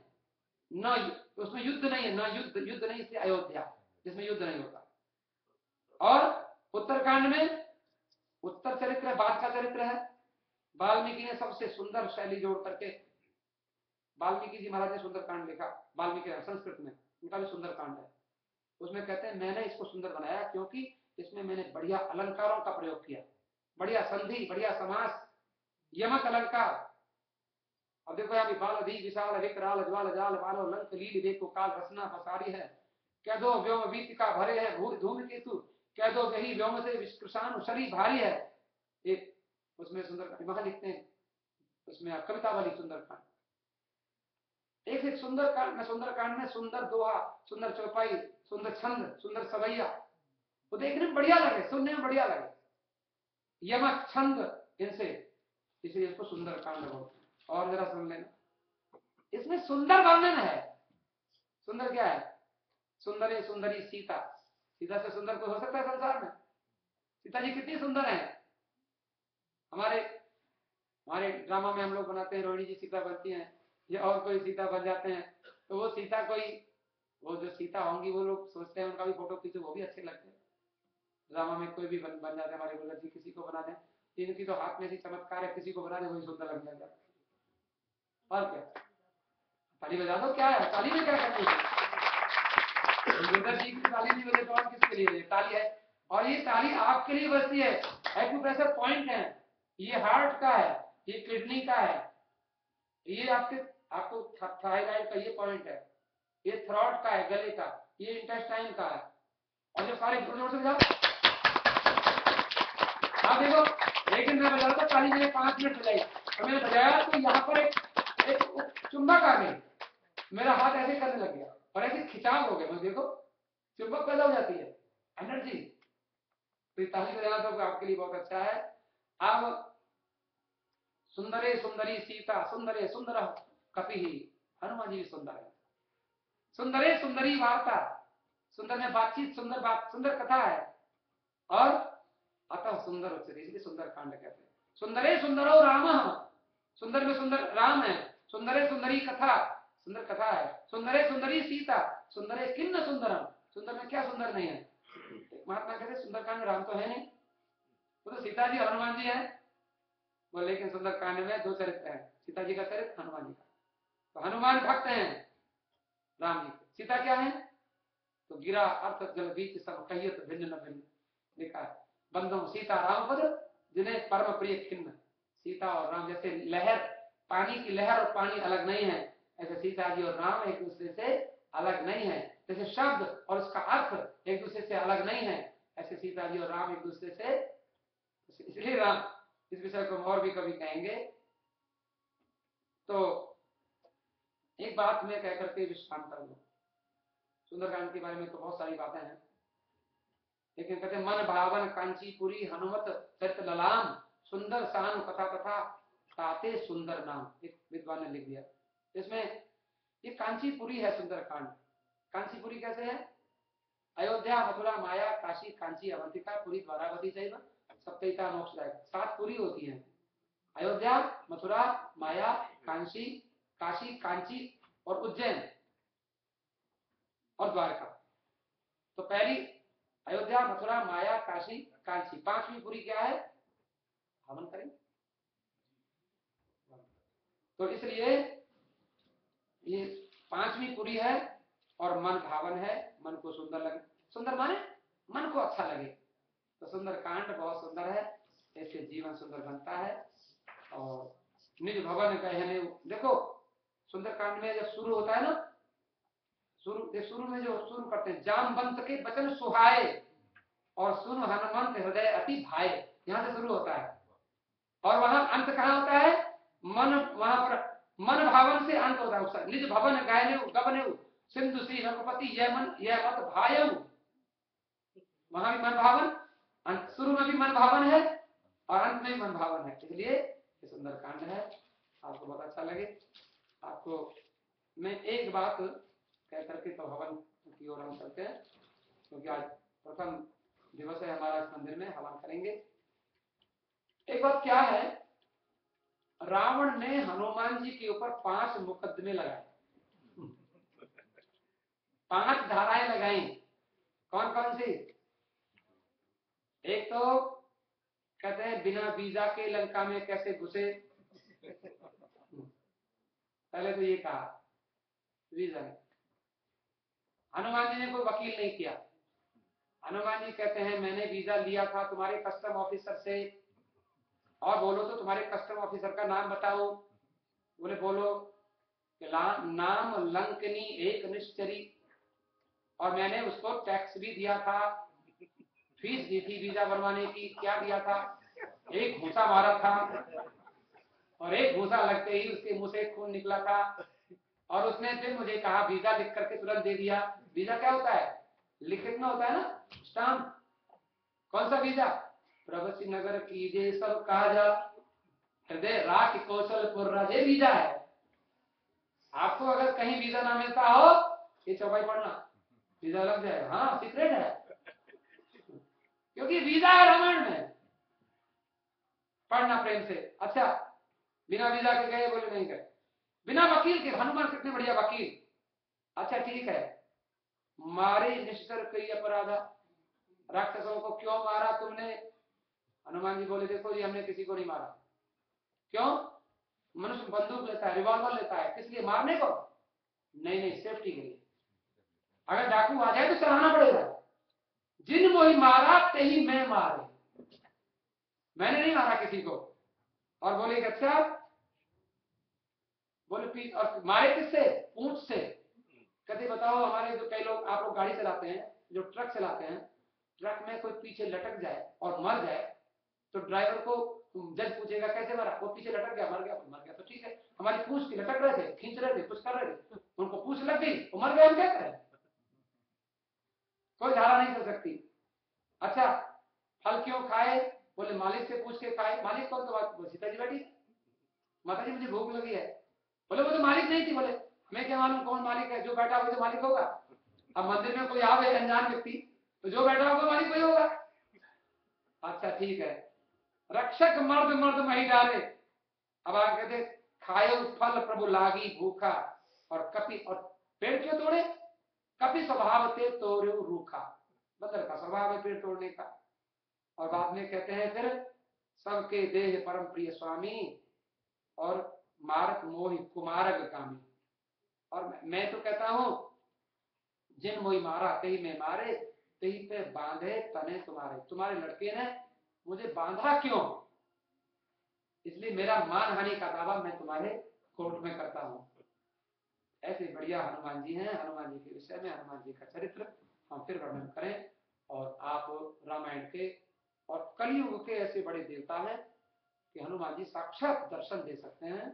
ना उसमें युद्ध नहीं है, ना युद्ध नहीं, इसलिए अयोध्या, जिसमें युद्ध नहीं होता। और उत्तरकांड में उत्तर चरित्र है, बाद का चरित्र है, वाल्मीकि ने सबसे सुंदर शैली जोड़ करके, वाल्मीकि जी महाराज ने सुंदरकांड लिखा, वाल्मीकि संस्कृत में, उनका भी सुंदरकांड है, उसमें कहते हैं मैंने इसको सुंदर बनाया क्योंकि इसमें मैंने बढ़िया अलंकारों का प्रयोग किया, बढ़िया संधि, बढ़िया समास, यमक अलंकार। अब देखो यहाँ भी बाल अधिक विशाल विकराल ज्वाल जाल बालो लंक लील देखो काल रसना पसारी है, कह दो व्योम वीतिका भरे है भूर धूम केतु, कह दो वही व्योम से विष्कृषाण शरीर भारी है। एक उसमें सुंदर वहां लिखते हैं, उसमें कविता वाली सुंदरकांड, एक सुंदरकांड में सुंदर दोहा, सुंदर चौपाई, सुंदर छंद, सुंदर सवैया, वो देखने में बढ़िया लगे, सुनने में बढ़िया लगे, यमक छंद इनसे, इसलिए इसको सुंदरकांड बोलते हैं। और जरा सुन लेना, इसमें सुंदर वर्णन है। सुंदर क्या है? सुंदरी सुंदरी सीता, सीता से सुंदर कोई हो सकता है संसार में? सीता जी कितनी सुंदर है। हमारे ड्रामा में हम लोग बनाते हैं, रोहिणी जी सीता बनती हैं या और कोई सीता बन जाते हैं, तो वो सीता वो जो सीता होंगी वो लोग सोचते हैं उनका भी फोटो खींचो, वो भी अच्छे लगते हैं। ड्रामा में कोई भी बन जाते हैं, हमारे गुरु जी किसी को बना दें, इनकी तो हाथ में ऐसी चमत्कार है, किसी को बना दे वही सुंदर लगने लग जाता है। और क्या, ताली बजा दो, क्या है ताली में क्या करनी है? जी की ताली नहीं बजे तो और किसके लिए ताली है? और ये ताली आपके लिए बजती है। एक्यूप्रेशर पॉइंट है, ये हार्ट का है, ये किडनी का है, ये आपको थायराइड का ये पॉइंट है, ये थ्रोट का है, गले का, ये इंटेस्टाइन का है। और जो सारे जोर से बजाओ, आप देखो, लेकिन मैं बजा रहा था ताली, मैंने 5 मिनट बजाई और मैंने बजाया तो यहाँ पर एक चुंबक आ गई, मेरा हाथ ऐसे करने लग गया और ऐसे खिंचाव हो गया। मैं देखो चुंबक पैदा हो जाती है, एनर्जी। तो ताली बजाना तो आपके लिए बहुत अच्छा है। अब सुंदरे सुंदरी सीता, सुंदरे सुंदर कपि, हनुमान जी भी सुंदर है। सुंदरे सुंदरी वार्ता, सुंदर में बातचीत, सुंदर कथा है। और अतः सुंदर उच्चते, इसलिए सुंदर कांड कहते हैं। सुंदरे सुंदरो राम, सुंदर में सुंदर राम है। सुंदरे सुंदरी कथा, सुंदर कथा है। सुंदरे सुंदरी सीता, सुंदरे किन्न सुंदरम, सुंदर में क्या सुंदर नहीं है? महात्मा कहते सुंदरकांड में राम तो है नहीं, तो सीता जी हनुमान जी है वो, लेकिन सुंदरकांड में 2 चरित्र हैं, सीता जी का चरित्र, हनुमान जी का। तो हनुमान भक्त हैं राम जी, सीता क्या है? तो गिरा अर्थ जल बीच सब कहियत भिन्न न भिन्न, लिखा है बंधु सीता राम पद जिन्हें परम प्रिय खिन्न। सीता और राम जैसे लहर, पानी की लहर और पानी अलग नहीं है, ऐसे सीता जी और राम एक दूसरे से अलग नहीं है। जैसे शब्द और उसका अर्थ एक दूसरे से अलग नहीं है, ऐसे सीता जी और राम एक दूसरे से, इसलिए राम, इस विषय को हम और भी कभी कहेंगे। तो एक बात मैं कहकर के विश्राम कर दूं, सुंदरकांड के बारे में तो बहुत सारी बातें हैं, लेकिन कहते मन भावन कांचीपुरी हनुमत चरित ललाम, सुंदर सानु कथा कथा ताते सुंदर नाम, एक विद्वान ने लिख दिया। इसमें ये कांचीपुरी है सुंदरकांड। कांचीपुरी कैसे है? अयोध्या मथुरा माया काशी कांची अवंतिका पुरी द्वारावती चैव सप्तैता मोक्षदायक, 7 पुरी होती हैं। अयोध्या, मथुरा, माया, कांची, कांची और उज्जैन और द्वारका। तो पहली अयोध्या, मथुरा, माया, काशी, कांची, 5वीं पुरी क्या है? हवन करें। तो इसलिए ये 5वीं पुरी है और मन भावन है, मन को सुंदर लगे। सुंदर माने मन को अच्छा लगे। तो सुंदर कांड बहुत सुंदर है, ऐसे जीवन सुंदर बनता है। और निज भवन कहने, देखो सुंदरकांड में जब शुरू होता है ना, शुरू में जो शुरू करते हैं, जामवंत के वचन सुहाए और सुन हनुमंत हृदय अति भाए, यहां से शुरू होता है। और वहां अंत कहां होता है? मन, वहां पर मन भावन से अंत होता है। निज भवन गायने गबने सिंधु श्री रघुपति यह मत भायऊ, वहां भी मन भावन, शुरू में भी मन भावन है और अंत में भी मन भावन है, इसलिए ये सुंदर कांड है। आपको बहुत अच्छा लगे। आपको मैं एक बात कह करके तो हवन की ओर हम चलते हैं, क्योंकि आज प्रथम दिवस है हमारा इस मंदिर में, हवन करेंगे। एक बात क्या है, रावण ने हनुमान जी के ऊपर 5 मुकदमे लगाए, 5 धाराएं लगाई। कौन कौन सी? एक तो कहते हैं बिना वीजा के लंका में कैसे घुसे, पहले तो ये कहा वीजा नहीं। हनुमान जी ने कोई वकील नहीं किया, हनुमान जी कहते हैं मैंने वीजा लिया था तुम्हारे कस्टम ऑफिसर से, और बोलो तो तुम्हारे कस्टम ऑफिसर का नाम बताओ। बोले बोलो कि नाम लंकनी एक निश्चरी, और मैंने उसको टैक्स भी दिया था, फीस दी थी वीजा बनवाने की। क्या दिया था? एक घूसा मारा था, और एक घूसा लगते ही उसके मुंह से खून निकला था, और उसने फिर मुझे कहा वीजा लिख करके तुरंत दे दिया। वीजा क्या होता है? लिखित में होता है ना, स्टाम्प। कौन सा वीजा? प्रवसी नगर कीजे सब काजा, हृदय राख कौशलपुर राजे वीजा है। आपको अगर कहीं वीजा ना मिलता हो, ये चौपाई पढ़ना, वीजा लग जाएगा। हाँ, सीक्रेट है, क्योंकि वीजा है रामायण में। पढ़ना प्रेम से। अच्छा, बिना वीजा के गए? बोले नहीं गए। बिना वकील के? हनुमान कितने बढ़िया वकील। अच्छा ठीक है, मारे निश्चर कई अपराधा, राक्षसों को क्यों मारा तुमने? हनुमान जी बोले देखो जी, हमने किसी को नहीं मारा। क्यों? मनुष्य बंदूक लेता है, रिवॉल्वर लेता है, किस लिए? मारने को? नहीं नहीं, सेफ्टी के लिए। अगर डाकू आ जाए तो चलाना पड़ेगा। जिन मोही मारा ते ही मैं मारे, मैंने नहीं मारा किसी को। और बोले अच्छा, बोले पीठ, और मारे किससे? पूंछ से। कहते बताओ, हमारे जो कई लोग, आप लोग गाड़ी चलाते हैं, जो ट्रक चलाते हैं, ट्रक में कोई पीछे लटक जाए और मर जाए तो ड्राइवर को जज पूछेगा कैसे मरा? वो पीछे लटक गया, मर गया। मर गया तो ठीक है, हमारी पूंछ की लटक रहे थे, खींच रहे थे, कुछ कर रहे थे, उनको पूंछ लग गई, वो मर गए, हम क्या करें? कोई धारा नहीं चल सकती। अच्छा, फल क्यों खाए? बोले मालिक से पूछ के खाए। मालिक कौन? तो बात सीता जी बैठी, माता जी मुझे भूख लगी है। बोले वो तो मालिक नहीं थी। बोले मैं क्या मालूम कौन मालिक है? जो बैठा वही तो मालिक होगा। अब मंदिर में कोई आवे अनजान व्यक्ति, तो जो बैठा होगा मालिक वही होगा। अच्छा ठीक है, रक्षक मर्द मर्द मही डाले। अब आगे कहते खाए फल प्रभु लागी भूखा, और कपि, और पेड़ क्यों तोड़े? कपि स्वभाव ते तोड़े रूखा, बंदर का स्वभाव है पेड़ तोड़ने का। और बाद में कहते हैं फिर सबके देह परम प्रिय स्वामी, और मारक मोहि कुमारक कामी। और मैं तो कहता हूं जिन मोहि मारा कहीं में मारे, कहीं पे बांधे तने तुम्हारे। तुम्हारे लड़के ने मुझे बांधा क्यों? इसलिए मेरा मानहानि का दावा मैं तुम्हारे कोर्ट में करता हूं। ऐसे बढ़िया हनुमान जी हैं। हनुमान जी के विषय में, हनुमान जी का चरित्र हम फिर वर्णन करें। और आप रामायण के और कलयुग के ऐसे बड़े देवता हैं कि हनुमान जी साक्षात दर्शन दे सकते हैं,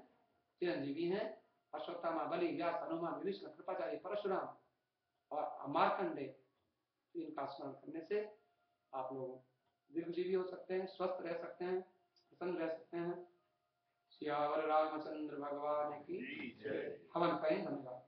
चिरंजीवी हैं। अश्वत्थामा, बलि, व्यास, हनुमान, विभीषण, कृपाचार्य, परशुराम और मार्कंडेय, इनका स्मरण करने से आप लोग दीर्घजीवी हो सकते हैं, स्वस्थ रह सकते हैं, प्रसन्न रह सकते हैं। सियावर रामचंद्र भगवान की हवन करें। धन्यवाद।